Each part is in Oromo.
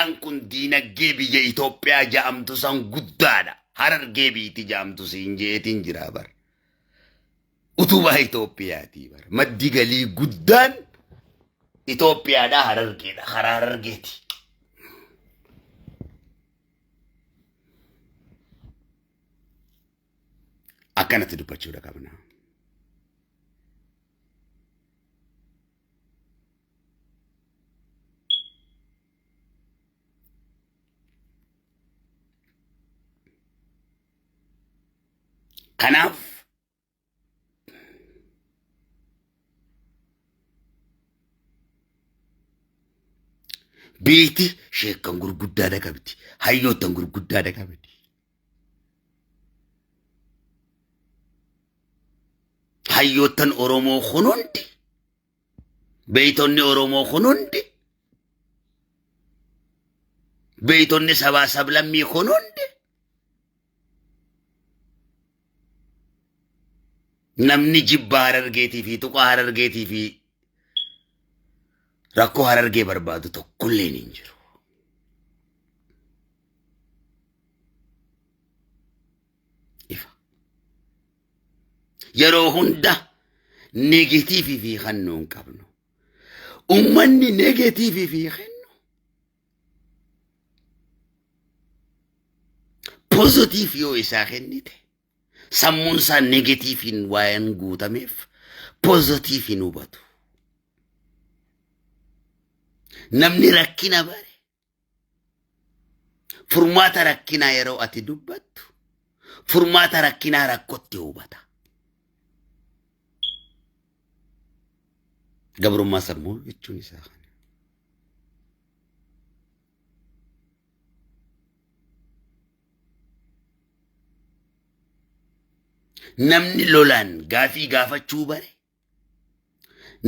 karaan kun diinagdee biyya Itoophiyaa ja'amtu san guddaadha. Harargee biiti ja'amtu siin jeetiin jira bar. Utubaa Itoophiyaati bar. Maddi galii guddaan Itoophiyaadha Harargeedha. Karaa Harargeeti. Akkanatti dubbachuudha qabna. Kanaaf beeti sheekkan gurguddaadha qabdi. Hayyoottan gurguddaadha qabdi. Hayyoottan Oromoo kunuundi. Beeytonni Oromoo kunuundi. Beeytonni sabaa sablammii kunuundi. Namni jibba Harargeetii fi tuqa Harargeetii fi rakkoo Harargee barbaadu tokkolleen hin jiru. Ifa. Yeroo hunda negatiivii fi hannoo hin qabnu. Uummanni negatiivii fi kennu. Pozitiif yoo isaa kennite. Sammuun isaa negatiifiin waan guutameef pozitiifiin hubatu. Namni rakkina bare. Furmaata rakkinaa yeroo ati dubbattu. Furmaata rakkinaa rakkootti hubata. Gabrummaa sammuu jechuun isaa kana. Namni lolaan gaafii gaafachuu bare.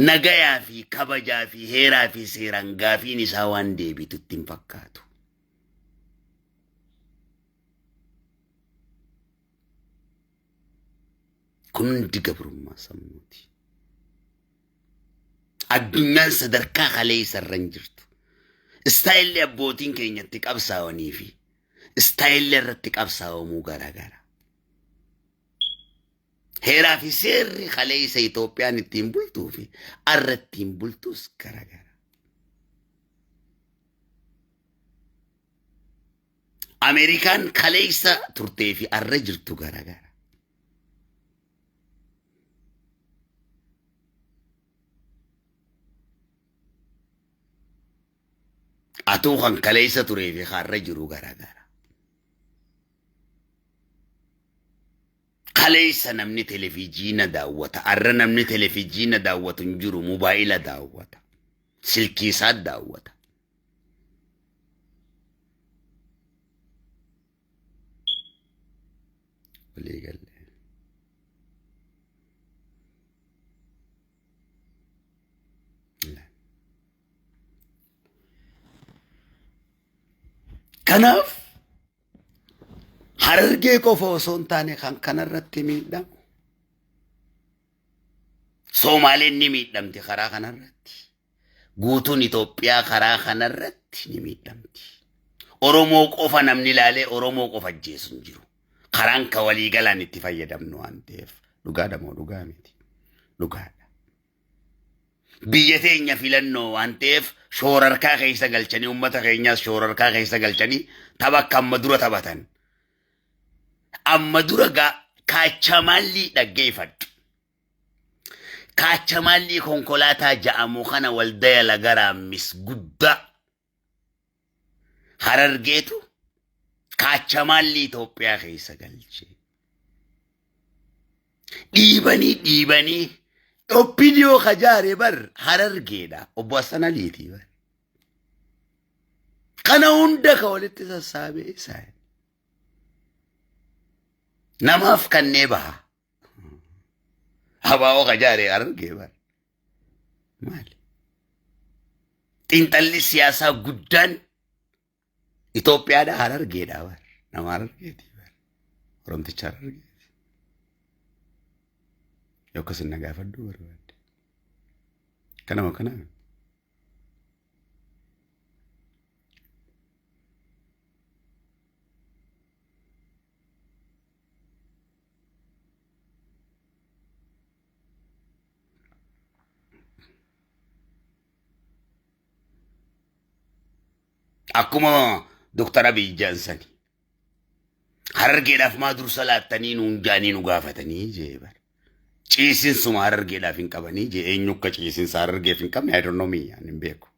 Nagayaa fi kabajaa fi heeraa fi seeraan gaafiin isaa waan deebitutti hin fakkaatu. Kun hundi gabrummaa sammuuti. Addunyaan sadarkaa kalee isarra hin jirtu. Istaayilli abbootiin keenyatti qabsaa'anii fi istaayilli irratti qabsaa'amuu garaagara. Heeraa fi seerri kalee isa Itoophiyaan ittiin bultuu fi arra ittiin bultus garaagara. Ameerikaan kalee isa turtee fi arra jirtu garaagara. Atuu kan kalee isa turee fi arra jiru garaagara. Kaleessa namni televiziina daawwata. Arra namni televiziina daawwatu hin jiru. Mobaayila daawwata. Silkiisaa daawwata. Walii galee. Kanaaf Harargee qofa osoo hin taane kan kanarratti miidhamu. Soomaaleen ni miidhamti karaa kanarratti. Guutuun Itoophiyaa karaa kanarratti ni miidhamti. Oromoo qofa namni ilaalee Oromoo qofa ajjeesu hin jiru. Karaan ka walii galaan itti fayyadamnu waan ta'eef. Dhugaadha moo dhugaa miti? Dhugaadha. Biyya teenya filannoo waan ta'eef shoorarkaa keessa galchanii uummata keenyaas shoorarkaa keessa galchanii tapha akka amma dura taphatan. Amma dura kaachamaalli dhaggeeffadhu. Kaachamaalli konkolaataa ja'amu kana waldaya lagaraamis guddaa. Harargeetu kaachamaalli Itoophiyaa keessa galche. Dhiibanii oppidiyoo kajaare bar Harargeedha. Obbo Hassan Aliitii bar. Kana hunda ka walitti sassaabee isaa. Namaaf kannee baha. Habaa'oo kajaaree Harargee bar. Maali? Xiinxalli siyaasaa guddaan Itoophiyaadha Harargeedha bar. Nama Harargeeti bar. Oromticha Harargeeti. Yookas inni gaafadhu barbaadde. Kanama. akkuma Dr. Abiy Johnson harargeedhaaf maa dursa laattanii nuun jaanii nu gaafatanii jee bar ciisinsuma harargeedhaaf hin qabanii jee eenyu akka ciisinsa harargeef hin qabne I don't know me ani hin beeku.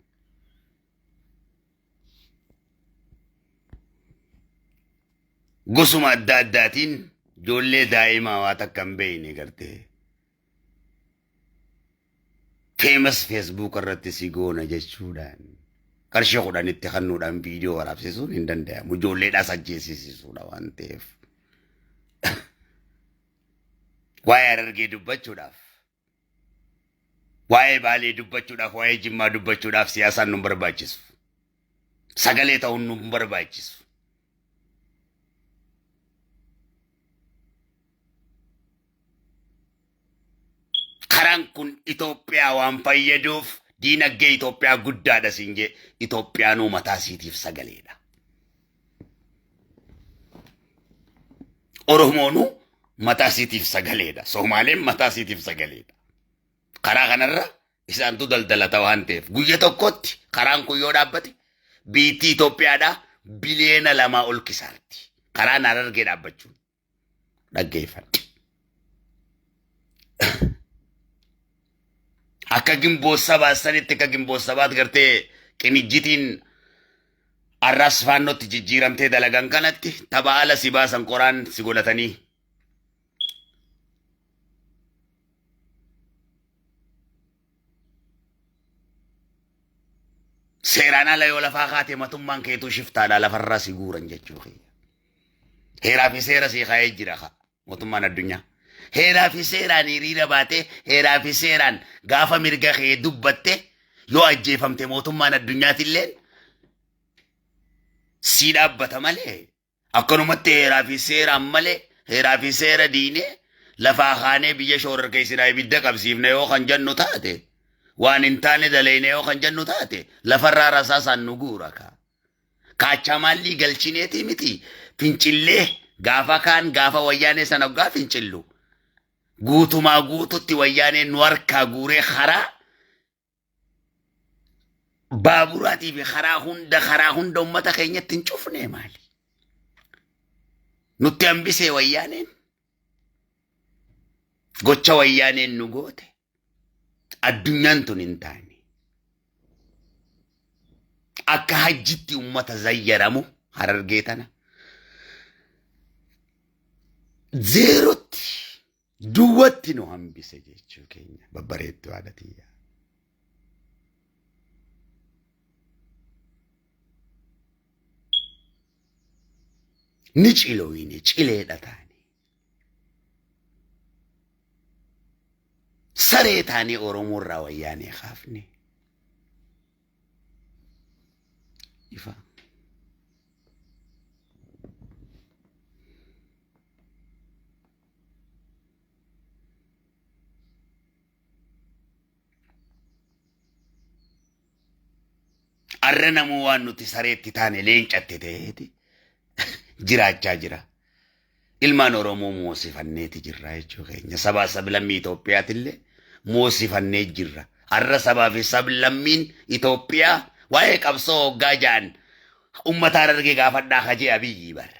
Gosuma adda addaatiin ijoollee daa'imaa waa takka hin beekne gartee famous Facebook irratti si goona jechuudhaan qarshii kudhanitti kannuudhaan viidiyoo waraabsisuun hin danda'amu ijoolleedhaas ajjeesisiisuudha waan ta'eef waa'ee harargee dubbachuudhaaf waa'ee baalee dubbachuudhaaf waa'ee jimmaa dubbachuudhaaf siyaasaan nu barbaachisu sagalee ta'uun nu barbaachisu. Karaan kun Itoophiyaa waan fayyaduuf diinagdee Itoophiyaa guddaadha siin jee Itoophiyaanuu mataa isiitiif sagaleedha. Oromoonuu mataa isiitiif sagaleedha. Somaaleen mataa isiitiif sagaleedha. Karaa kanarra isaantu daldalata waan ta'eef guyya tokkotti karaan kun yoo dhaabbate biitti Itoophiyaadhaa biliyeena 2 ol kisaarti. Karaan harargee dhaabbachuun dhaggeeffadhu. Akka gimboo sabaa sanitti akka gimboo sabaat gartee qinijjitiin arras faannootti jijjiiramtee dalagan kanatti tapha ala si baasan qoraan si godhatanii seeraan ala yoo lafaa kaatee matummaan keetuu shiftaadhaa lafarraa si guuran jechuu kiyya. Heeraa fi seera si kaa'ee jira mootummaan addunyaa. Heeraa fi seeraan hiriira baatee heeraa fi seeraan gaafa mirga kee dubbatte yoo ajjeefamte mootummaan addunyaatillee si dhaabbata malee akkanumatti heeraa fi seeraan malee heeraa fi seera diinee lafaa kaanee biyya shoorar keessaa ibidda qabsiifne yoo kan jennu taate waan hin taane daleene yoo kan jennu taate lafarraa rasaasaan nu guura kaachaa maallii galchineeti miti fincillee gaafa kaan gaafa wayyaanee sana gaa fincillu. Guutumaa guututti wayyaaneen nu harkaa guuree karaa baaburaatii fi karaa hunda ummata keenyatti hin cufne maali? Nutti hambisee wayyaaneen gocha wayyaaneen nu goote addunyaan tun hin taane akka hajjitti ummata zayyaramu harargee tana zeerotti. Duwwatti nu hambise jechuu keenya babbareedduu haadhatiyyaa. Ni cilooyine cileedha taane. Saree taanee Oromoo irraa wayyaanee kaafne. Ifa. Arra namuu waan nuti sareetti taane leencatte ta'eeti jiraachaa jira. Ilmaan Oromoo moosifanneeti jirra jechuu keenya. Sabaa sablammii Itoophiyaatillee moosifannee jirra. Arra sabaa fi sablammiin Itoophiyaa waa'ee qabsoo hoggaa ja'an ummata harargee gaafadhaa kajee Abiyyi bar.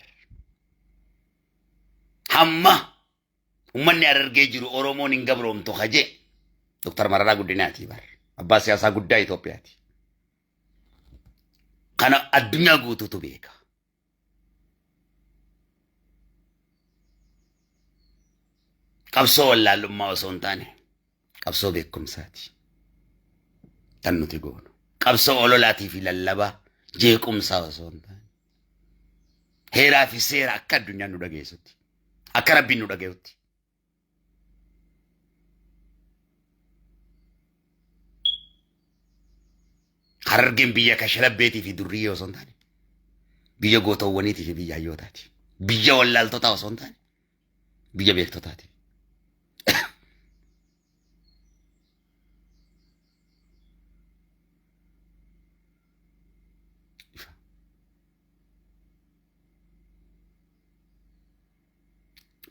Hamma ummanni harargee jiru Oromoon hin gabroomtu kajee Dr. Mararaa Guddinaati bar. Abbaa siyaasaa guddaa Itoophiyaati. Kana addunyaa guutuutu beeka. Qabsoo wallaalummaa osoo hin taane qabsoo beekumsaati. Tan nuti goonu. Qabsoo ololaatii fi lallabaa jeequmsaa osoo hin taane. Heeraa fi seera akka addunyaan nu dhageessutti. Akka Rabbiin nu dhageessutti. Harargeen biyya kashalabbeetii fi durriyyee osoo hin taane. Biyya gootawwaniitii fi biyya hayyootaati. Biyya wallaaltotaa osoo hin taane. Biyya beektotaati.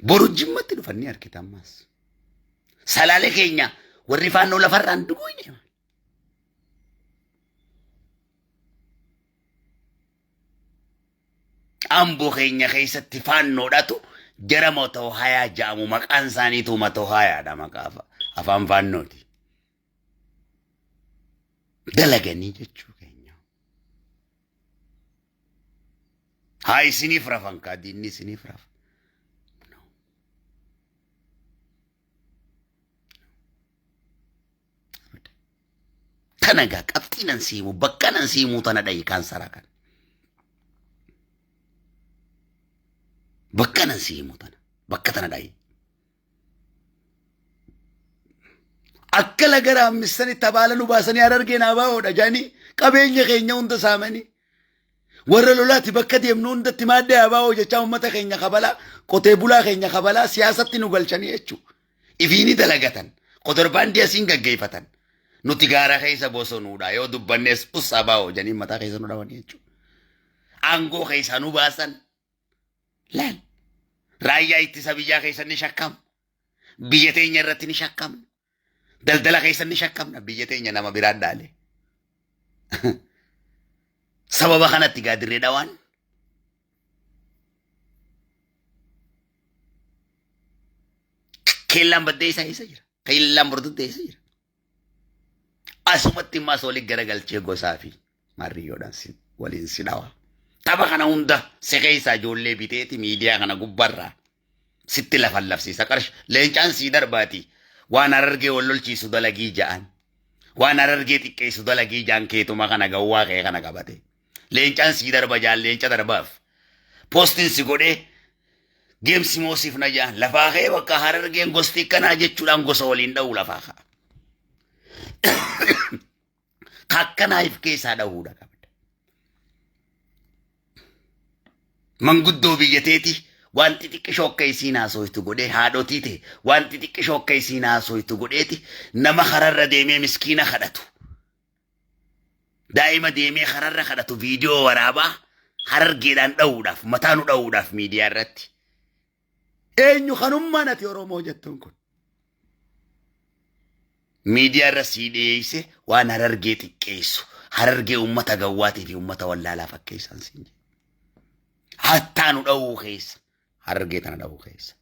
Boru jimmatti dhufanii harkita ammaas. Salaalee keenya warri faannoo lafarraan duguune. ambo keenya keessatti faannoodhatu jara mootoo hayaa ja'amu maqaan isaaniitu matoo hayaadha maqaafa afaan faannooti. Dalaganii jechuu keenya. Haa isiniif rafan kaa diinni isiniif rafa. Tanagaa qabxiinan siimu bakkanan siimuu tana dhayi kan sarakan. Bakkanan siimu tana bakka tana dhayi. Akka lagara ammisani tabaala nu baasanii Harargeen Abaa'oodha jaanii qabeenya keenya hunda saamanii. Warra lolaati bakka deemnu hundatti maaddee Abaa'oo jechaa uummata keenya kabalaa qotee bulaa keenya kabalaa siyaasatti nu galchanii jechuudha. Ifiini dalagatan qotorbaandii asiin gaggeeffatan. Nuti gaara keessa bosonuudha yoo dubbannees Abaa'oo janii mataa keessa nu dhawanii jechuudha. Aangoo keessa nu baasan laal raayyaa ittisa biyyaa keessa ni shakkam biyya teenya irratti ni shakkam daldala keessa ni shakkamna biyya teenya nama biraan dhaale. Sababa kanatti gaadirree dhawaan keellaan baddee isaa eessa jira keellaan bordoddee eessa jira. Asumatti immas waliin garagalchee gosaa fi marriyyoodhaan waliin si dhawa. Tapha kana hunda sekeessaa ijoollee biteeti miidiyaa kana gubbarraa sitti lafan lafsiisa qarsh leencaan sii darbaati waan Harargee wal lolchiisu dalagii ja'an waan Harargee xiqqeessu dalagii ja'an keetuma kana gawwaa kee kana qabate leencaan sii darba jaan leenca darbaaf poostiin si godhee geemsi moosiif na ja'an lafaa kee bakka Harargeen gosti akkanaa jechuudhaan gosa waliin dha'u lafaa kaa. Kakkanaaf keessaa dha'uudha qabda. Manguddoo biyyateeti wanti xiqqishoo akka isiin haasooytu godhee haadhotii ta'e wanti xiqqishoo akka isiin haasooytu godheeti nama kararra deemee miskiina kadhatu. Daa'ima deemee kararra kadhatu viidiyoo waraabaa Harargeedhaan dha'uudhaaf mataa nu dha'uudhaaf miidiyaa irratti. Eenyu kanummaan ati Oromoo jettuun kun. Miidiyaa irra sii dhiyeesse waan Harargee xiqqeessu Harargee uummata gawwaatii fi uummata wallaalaa fakkeessan siin jedhe. Hattaa nu dha'uu keessa Harargee tana dha'uu keessa.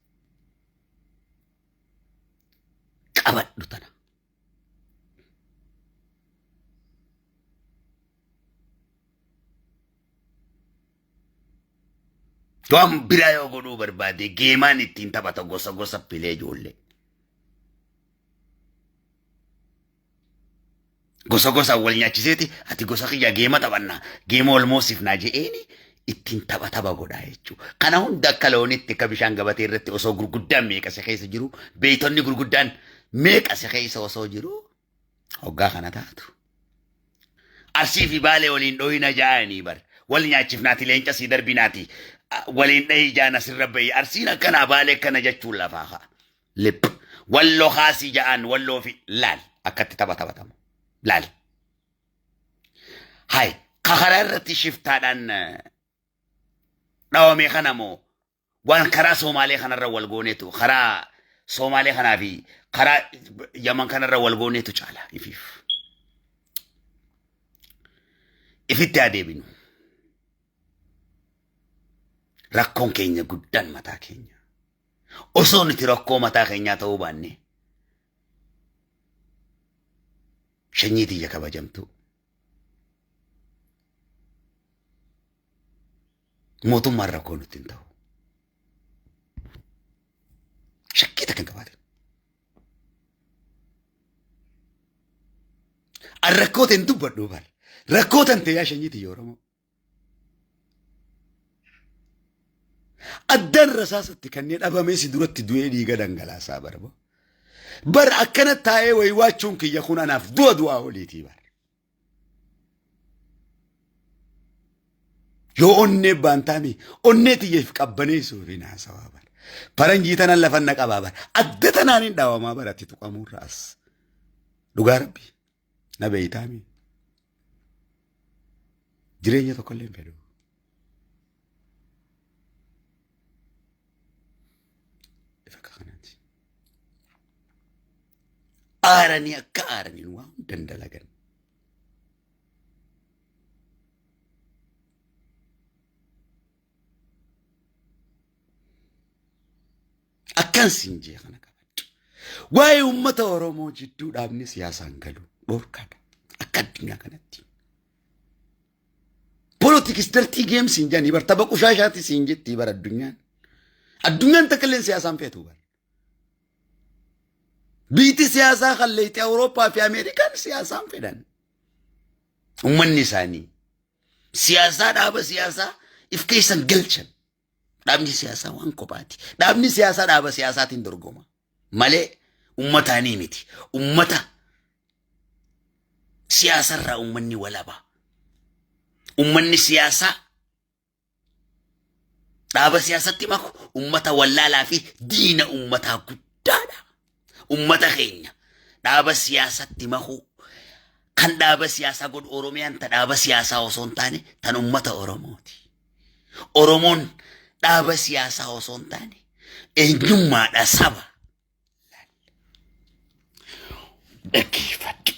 Qabadhu tana. Waan biraa yoo godhuu barbaade geemaan ittiin taphata gosa gosa pilee ijoollee. Gosa gosa wal nyaachiseeti ati gosa kiyya geema taphannaa geema olmoosifnaa je'eeni ittiin tapha godhaa jechuudha. Kana hunda akka loonitti akka bishaan gabatee irratti osoo gurguddaan meeqa keessa jiru beeytonni gurguddaan meeqa keessa osoo jiru hoggaa kana taatu. Arsii fi Baalee waliin dhoohina jaa'anii bar wal nyaachifnaati leenca sii darbinaati waliin dhahii jaana sirra bayi Arsiin akkana Baalee akkana jechuun lafaa kaa. Lip walloo haasii ja'an walloo fi laal akkatti taphatamu. Laal. Hai kakara irratti shiftaadhaan dhawamee kana moo waan karaa Somaalee kanarra wal gooneetu karaa Somaalee kanaa fi karaa Yaman kanarra wal gooneetu caala ifiif. Ifitti adeebinu. Rakkoon keenya guddaan mataa keenya. Osoo nuti rakkoo mataa keenyaa ta'uu baanne. Shanyiitiyya kabajamtu. Mootummaan rakkoo nutti hin ta'u. Shakkiita kan qabaate. An rakkoota hin dubbadhu bar. Rakkoota hin ta'e shanyiitiyya Oromoo. Addaan rasaasatti kanneen dhabamee si duratti du'ee dhiiga dhangalaasaa barba. Bar akkana taa'ee waywaachuun kiyya kun anaaf du'a oliitii bar. Yoo onnee baantaami onnee tiyyeef qabbanee suurin haasawaa bar. Paranjii tanan lafan na qabaa bar. Adda tanaan hin dhaawamaa baratti tuqamuurraas. Dhugaa rabbi na beeytaami. Jireenya tokkollee hin fedhu. Aaranii akka aaraniin waan dandalagan. akkan sinjee kana qabadhu. Waa'ee uummata Oromoo jidduu dhaabni siyaasaan galu dhorkaadha. Akka addunyaa kanatti. Politics dirty games hin jedhani bar tapha qushaashaati siin jetti bar addunyaan. Addunyaan takkaleen siyaasaan feetu bar. Biiti siyaasaa kalleetti Awurooppaa fi Ameerikaan siyaasaan fedhan. Uummanni isaanii siyaasaa dhaaba siyaasaa if keessan galchan. Dhaabni siyaasaa waan kophaati. Dhaabni siyaasaa dhaaba siyaasaatiin dorgoma. Malee uummataanii miti. Uummata siyaasarraa uummanni walaba. Uummanni siyaasaa dhaaba siyaasatti maku uummata wallaalaa fi diina uummataa guddaadha. Uummata keenya dhaaba siyaasatti maku kan dhaaba siyaasaa godhu Oromiyaan ta dhaaba siyaasaa osoo hin taane tan uummata Oromooti. Oromoon dhaaba siyaasaa osoo hin taane eenyummaadha saba. Dhaggeeffadhu.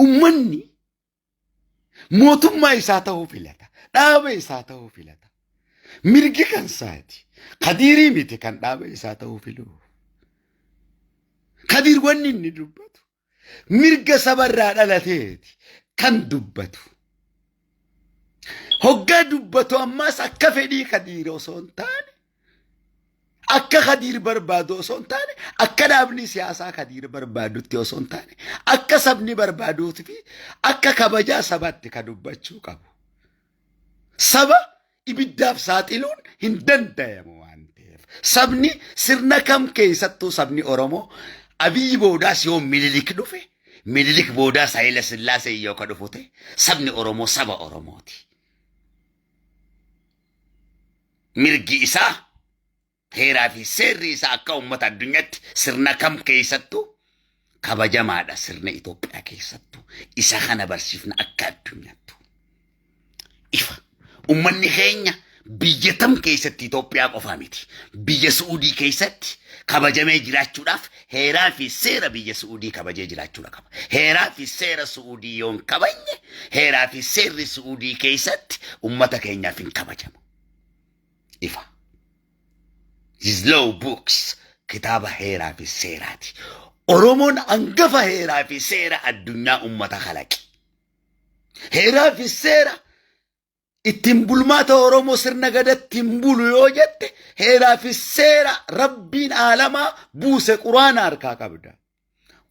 Uummanni mootummaa isaa ta'uu filata. Dhaaba isaa ta'uu filata. Mirgi kan isaati. Kadiirii miti kan dhaaba isaa ta'uu filu. Kadiir wanni inni dubbatu. Mirga sabarraa dhalateeti kan dubbatu. Hoggaa dubbatu ammas akka fedhii kadiir osoo hin taane. Akka kadiir barbaadu osoo hin taane. Akka dhaabni siyaasaa kadiir barbaadutti osoo hin taane. Akka sabni barbaaduuti fi akka kabajaa sabaatti kan dubbachuu qabu. Saba ibiddaaf saaxiluun hin danda'amu waan ta'eef. Sabni sirna kam keessattuu sabni Oromoo Abiyyi boodaas yoo Minilik dhufe, Minilik boodaas Hayila Sillaasee yoo ka dhufute, sabni Oromoo saba Oromooti. Mirgi isaa heeraa fi seerri isaa akka uummata addunyaatti sirna kam keessattuu kabajamaadha sirna Itoophiyaa keessattuu. Isa kana barsiifna akka addunyaattu. Ifa. Uummanni keenya biyya tam keessatti Itoophiyaa qofaa miti. Biyya Suudii keessatti kabajamee jiraachuudhaaf heeraa fi seera biyya Suudii kabajee jiraachuudha qaba. Heeraa fi seera Suudii yoon kabajne, heeraa fi seerri Suudii keessatti uummata keenyaaf hin kabajamu. Ifa. These law books kitaaba heeraa fi seeraati. Oromoon hangafa heeraa fi seera addunyaa uummata kalaqe. Heeraa fi seera ittiin bulmaata Oromoo sirna gadatti hin bulu yoo jette heeraa fi seera Rabbiin aalamaa buuse Quraana harkaa qabda.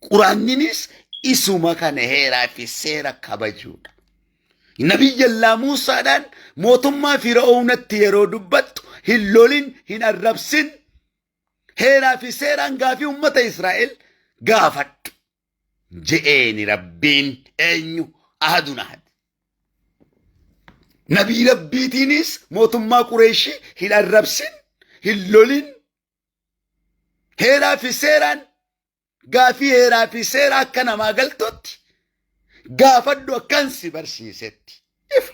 Quraanninis isuma kana heeraa fi seera kabajuudha. Nabiyyi Muusaadhaan mootummaa Fir'aawnatti yeroo dubbattu hin lolin hin arrabsin heeraa fi seeraan gaafii uummata Israa'el gaafadhu. Je'eeni Rabbiin eenyu ahadun ahad. Nabii Rabbiitiinis mootummaa Qureeshii hin arrabsin, hin lolin. Heeraa fi seeraan gaafii heeraa fi seera akka namaa galtotti gaafadhu akkan si barsiisetti. Ifa.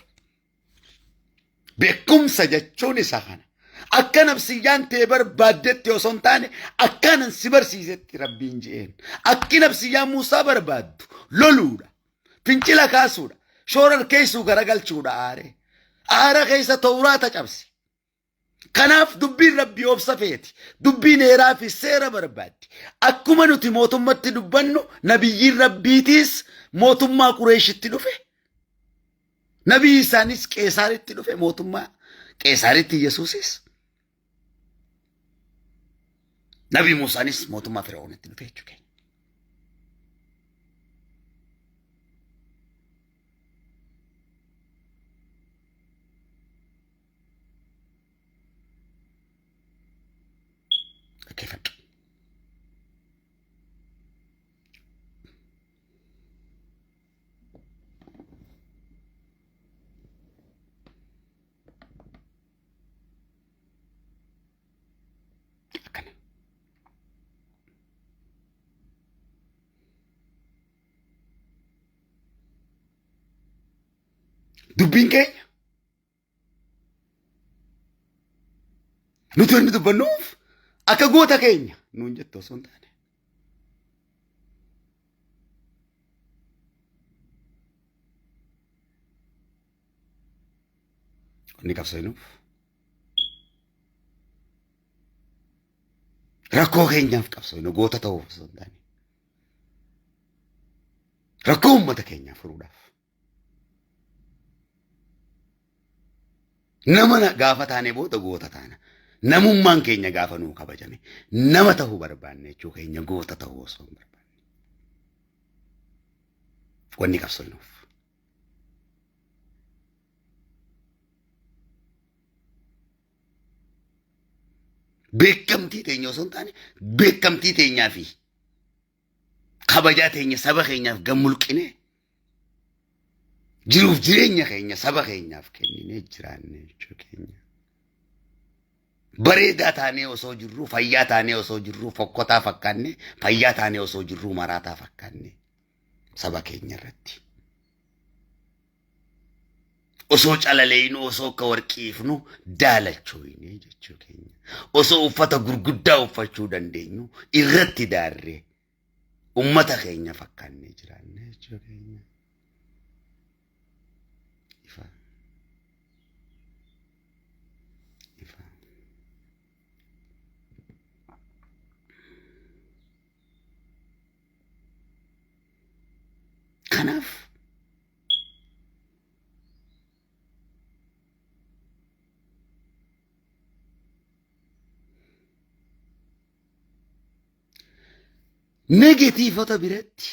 Beekumsa jechuun isa kana. Akka nabsiyyaan ta'e barbaaddetti osoo hin taane akkanan si barsiisetti Rabbiin je'een. Akki nabsiyyaan Muusaa barbaaddu loluudha. Fincila kaasuudha. Shoorar keessuu garagalchuudha aaree. Aara keessa Tawraata cabse. Kanaaf dubbiin Rabbii obsa feeti. Dubbiin heeraa fi seera barbaaddi. Akkuma nuti mootummatti dubbannu nabiyyiin Rabbiitiis mootummaa Qureeshitti dhufe. Nabii isaanis Qeesaaritti dhufe mootummaa Qeesaaritti Yesuusis. Nabii Muusaanis mootummaa Fir'aawnitti dhufe jechuudha. Dhaggeeffadhu. Akkana. Dubbiin keenya nuti wanti dubbannuuf akka goota keenya nuun jettu osoo hin taane. Inni qabsainuuf rakkoo keenyaaf qabsoofnu goota ta'uuf osoo hin taane rakkoo uummata keenyaaf furuudhaaf nama gaafa taane booda goota taana namummaan keenya gaafa nuu kabajame nama ta'uu barbaanne jechuu keenya goota ta'uu osoo hin barbaanne wanni qabsoofnuuf. Beekamtii teenya osoo hin taane beekamtii teenyaa fi kabajaa teenya saba keenyaaf gammulqine jiruuf jireenya keenya saba keenyaaf kennine jiraanne jechuu keenya. Bareedaa taanee osoo jirru fayyaa taanee osoo jirru fokkotaa fakkaanne fayyaa taanee osoo jirru maraataa fakkaanne saba keenya irratti. Osoo calaleeynu osoo akka warqiifnu daalachoyne jechuu keenya. Osoo uffata gurguddaa uffachuu dandeenyu irratti daarree ummata keenya fakkaannee jiraanne jechuu keenya. Ifa. Ifa. Kanaaf negatiivota biratti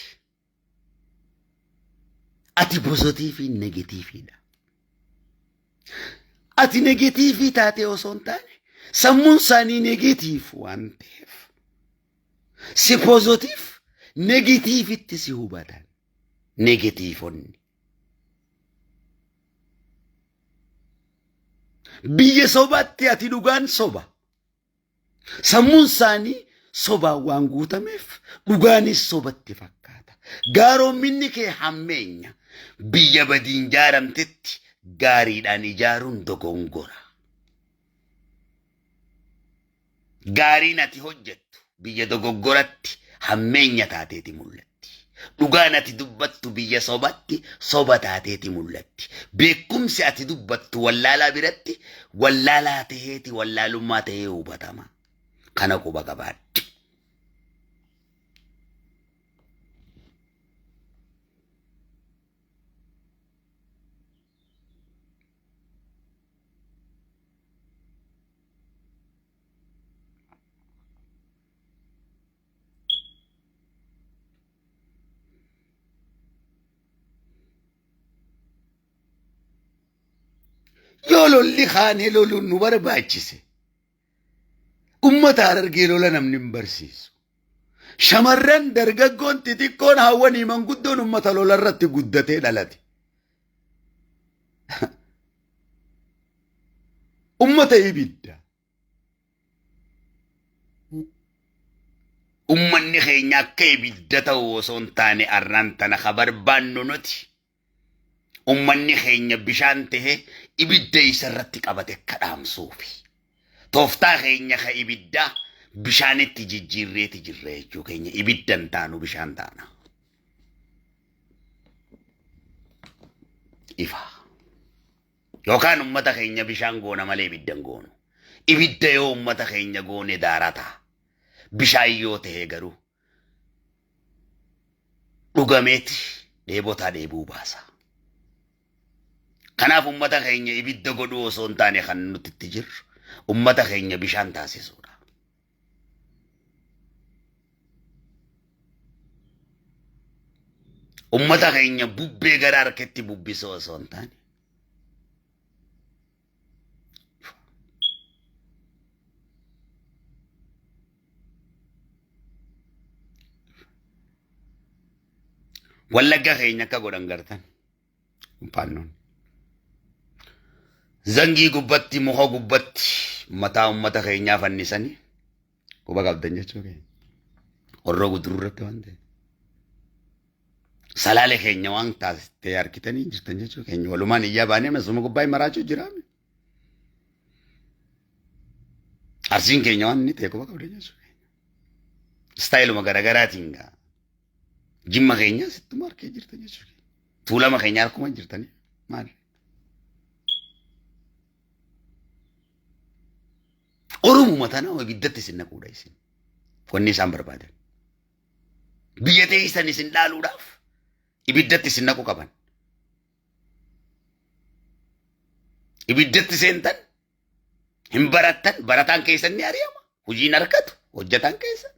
ati pozitiivii negatiiviidha. Ati negatiivii taatee osoo hin taane sammuun isaanii negatiif waan ta'eef si pozitiif negatiivitti si hubatan negatiivonni. Biyya sobaatti ati dhugaan soba sammuun isaanii sobaan waan guutameef dhugaanis sobatti fakkaata. Gaaromminni kee hammeenya biyya badiin jaaramtetti gaariidhaan ijaaruun dogongora. Gaariin ati hojjettu biyya dogoggoratti hammeenya taateeti mul'atti. Dhugaan ati dubbattu biyya sobatti soba taateeti mul'atti. Beekumsi ati dubbattu wallaalaa biratti wallaalaa ta'eeti wallaalummaa ta'ee hubatama. Kana quba qabaadhu. Yoo lolli kaanee loluun nu barbaachise ummata Harargee lola namni hin barsiisu. Shamarran dargaggoon xixiqqoon hawwanii manguddoon ummata lola irratti guddatee dhalate. Ummata ibidda. Ummanni keenya akka ibidda ta'u osoo hin taane arraan tana ka barbaannu nuti. Ummanni keenya bishaan ta'e ibidda isarratti qabate akka dhaamsuufi. Tooftaa keenya ka ibiddaa bishaanitti jijjiirreeti jirre jechuu keenya ibiddan taanu bishaan taana. Ifa. Yookaan ummata keenya bishaan goona malee ibiddan goonu. Ibidda yoo ummata keenya goone daarata. Bishaan yoo ta'e garuu dhugameeti dheebotaa dheebuu baasa. Kanaaf ummata keenya ibidda godhuu osoo hin taane kan nuti itti jirru ummata keenya bishaan taasisuudha. Ummata keenya bubbee gara harkatti bubbisuu osoo hin taane Wallagga keenya akka godhan gartan paannoon. Zangii gubbatti muka gubbatti mataa ummata keenyaa fannisanii quba qabdan jechuu keenya. Horroo guduruu irratti waan ta'e. Salaale keenya waan taasistee harkitanii jirtan jechuu keenya. Walumaan iyyaa baanee masuma gubbaa hin maraachuu jiraame. Arsiin keenya waan inni ta'e quba qabdan jechuu keenya. Istaayiluma garagaraatiin gaa. Jimma keenya sittuma harkee jirtan jechuu keenya. Tuulama keenya harkuma jirtanii maali? Oromoo mataa nama ibiddatti isin naquudha isin. Wanni isaan barbaadan. Biyya teessan isin dhaaluudhaaf ibiddatti isin naqu qaban. Ibiddatti seentan hin barattan barataan keessan ni ari'ama. Hojiin harkatu hojjetan keessan.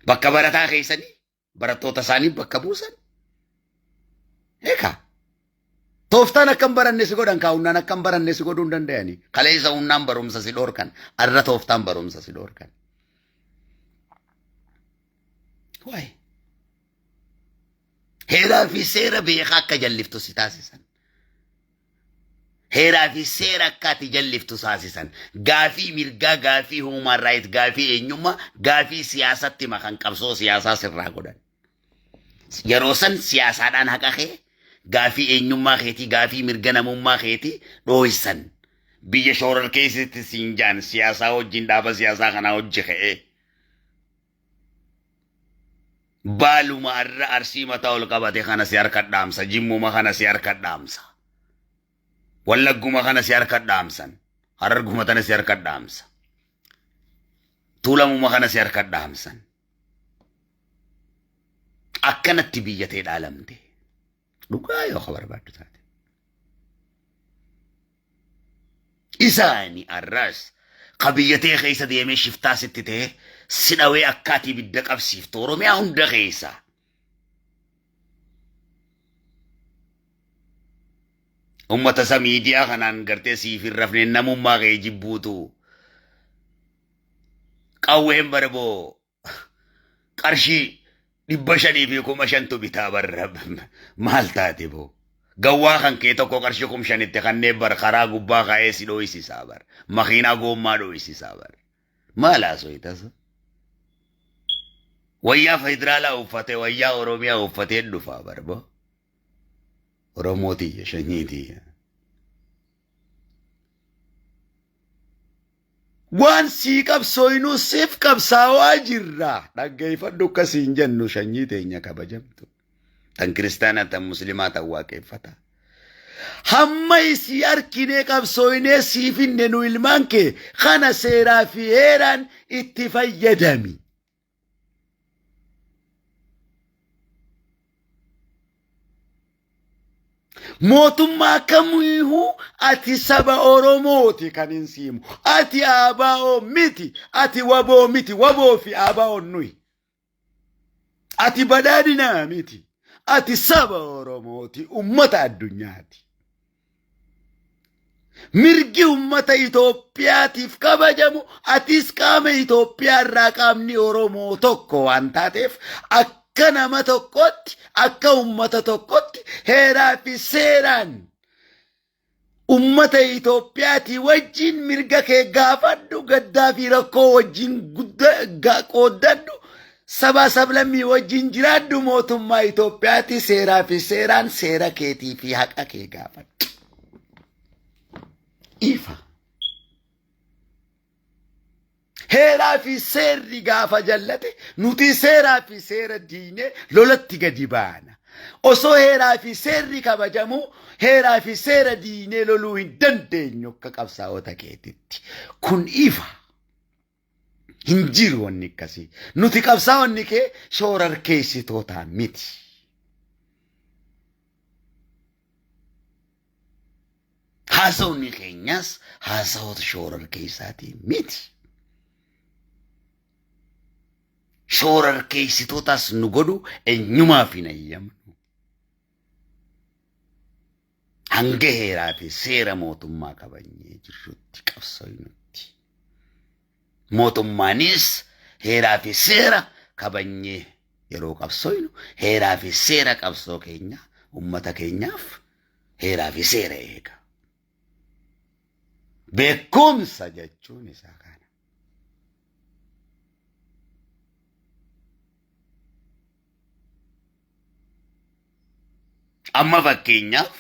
Bakka barataa keessanii barattoota isaanii bakka buusan. Eegaa. Tooftaan akkam baranne si godhan kaa'unnaan akkam baranne si godhuu hin danda'anii. Kaleessa humnaan barumsa si dhoorkan. Arra tooftaan barumsa si dhoorkan. Waay. Heeraa fi seera beekaa akka jalliftu si taasisan. Heeraa fi seera akka ati jalliftu taasisan. Gaafii mirgaa, gaafii human right, gaafii eenyummaa, gaafii siyaasatti makan qabsoo siyaasaa sirraa godhan. Yeroo san siyaasaadhaan haqa kee, gaafii eenyummaa keetii, gaafii mirga namummaa keetii dhooysan. Biyya shoorar keessatti siin jaan siyaasaa wajjin dhaaba siyaasaa kanaa hojii ka'ee. Baaluma arra arsii mataa ol qabate kana si harka dhaamsa. Jimmuma kana si harka dhaamsa. Wallagguma kana si harka dhaamsan. Hararguma tana si harka dhaamsa. Tuulamuma kana si harka dhaamsan. Akkanatti biyyatee dhaalamte. Dhugaa yoo barbaaddu taate. Isaani arras qabiyyatee keessa deemee shiftaa sitti ta'e sidhawee akkaatii bidda qabsiiftu Oromiyaa hunda keessa. Ummata isa miidiyaa kanaan gartee siif hin rafne namummaa kee jibbuutu. Qawween barboo qarshii 500,000 bitaa barra maal taate boo. Gawwaa kan kee tokko qarshii 5,000 kanneen bar karaa gubbaa kaa'ee si dhooyisisaa bar. Makiinaa goommaa dhooyisisaa bar. Maal haasoo itasa? Wayyaa federaalaa uffatee wayyaa Oromiyaa uffatee dhufaa barba. Oromootii shanyiitii. Waan sii qabsooyinuu siif qabsaawaa jirra. Dhaggeeffadhu akkasiin jennu shanyii teenya kabajamtu. Tan kiristaanaa tan muslimaa tan waaqeffata. Hamma isii arkinee qabsooyinee siif hinne nu ilmaan kee kana seeraa fi heeraan itti fayyadami. Mootummaa kamiyyuu ati saba Oromooti kan hin siimu. Ati ABO miti. Ati waboo miti. Waboo fi ABO nuyi. Ati badhaadhinaa miti. Ati saba Oromooti. Ummata addunyaati. Mirgi ummata Itoophiyaatiif kabajamu atis qaama Itoophiyaa irraa qaamni Oromoo tokko waan taateef akka nama tokkotti akka ummata tokkotti heeraa fi seeraan ummata Itoophiyaati wajjin mirga kee gaafadhu gaddaa fi rakkoo wajjin qooddadhu saba sablammii wajjin jiraadhu mootummaa Itoophiyaati seeraa fi seeraan seera keetii fi haqa kee gaafadhu. Ifa. Heeraa fi seerri gaafa jallate nuti seeraa fi seera diinee lolatti gadi baana. Osoo heeraa fi seerri kabajamu heeraa fi seera diinee loluu hin dandeenyu akka qabsaa'ota keetitti. Kun ifa. Hin jiru wanni akkasii. Nuti qabsaa'onni kee shoorarkeessitootaa miti. Haasawni keenyas haasawota shoorarkeessaatii miti. Shoorarkeessitootaas nu godhu eenyumaaf hin eeyyamnu. Hanga heeraa fi seera mootummaa kabajnee jirrutti qabsooynutti. Mootummaanis heeraa fi seera kabajnee yeroo qabsooynu heeraa fi seera qabsoo keenya ummata keenyaaf heeraa fi seera eega. Beekumsa jechuun isaa kana. Amma fakkeenyaaf